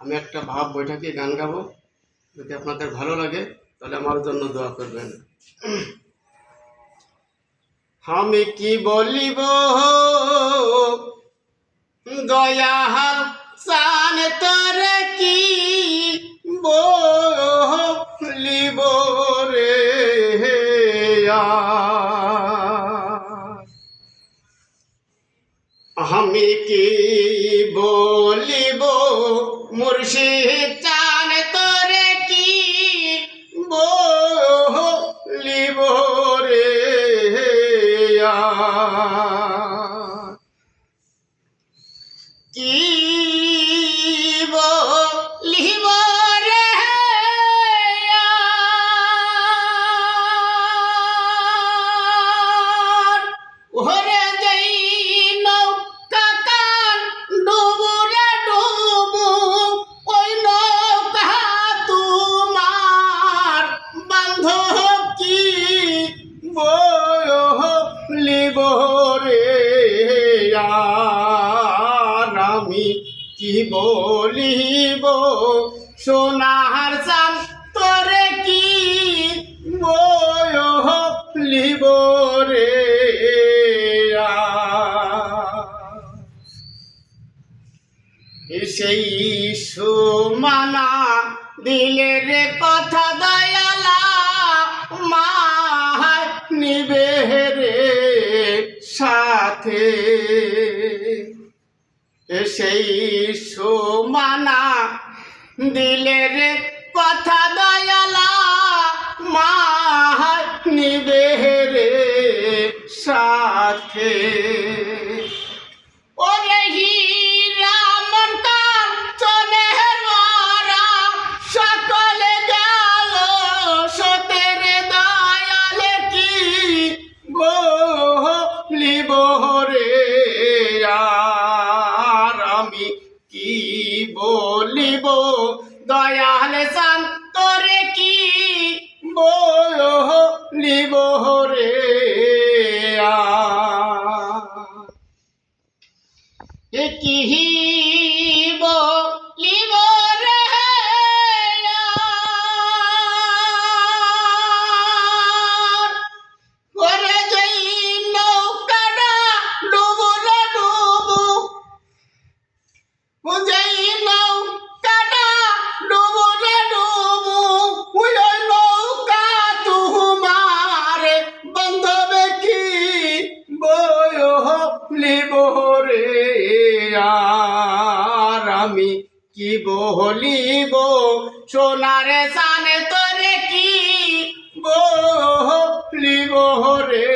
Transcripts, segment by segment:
আমি একটা ভাব বৈঠকে গান গাবো। যদি আপনাদের ভালো লাগে তাহলে আমার জন্য দোয়া করবেন। আমি কি বলিব দয়াল সান তোরে কি বলিব রে আমি কি বলিব মুর্শিদ চান তোরে কি বলিব রে কি বলিব রে ওরে যাই নৌকা কান ডুবু রে ডুবু ওই নৌকা তোমার বান্ধব কি বলিব রে আমি কি বলিব সোনার চান তোরে কি বলিব রে সেই সুমানা দিলের কথা দয়ালা মা নিবে রে সাথে সেই সুমানা দিলের কথা দয়ালা মা নিবে রে সাথে ওরে হীরা মন্তার চলে মারা সকলে গেল সতের দয়ালে কি বলিব রে আমি কি বলিব দয়াল চান তোরে কি বলিব রে কি বলিব রে ওরে যাই নৌকাটা ডুবু রে ডুবু যাই নৌকাটা ডুবু রে ডুবু ওই নৌকা তোমার বান্ধবে কি বলিব রে আমি কি বলিব সোনার সানে তোরে কি বলিব রে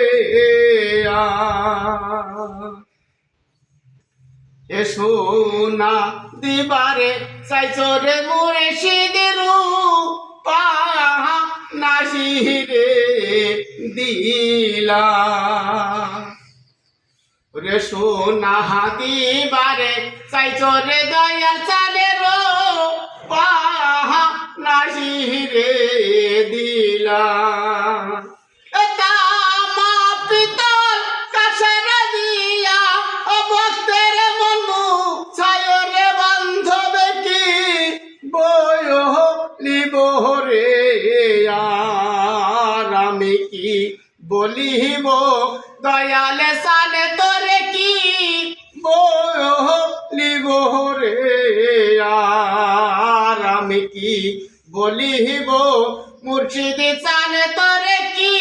এ সোনা দিবারে চাইছরে মুর্শিদের নাসিরে দিলা রে সোনা দিবারে চাইছরে দয়াল চালের নাসিরে দিলা তামা পিতল কাছের দিয়া ভক্তের মনু ছায়রে বান্ধবে কি বলিব রে আমি কি বলিব দয়াল সানে তোরে কি বলিব রে আমি কি বলিব মুর্শিদ চান তোরে কি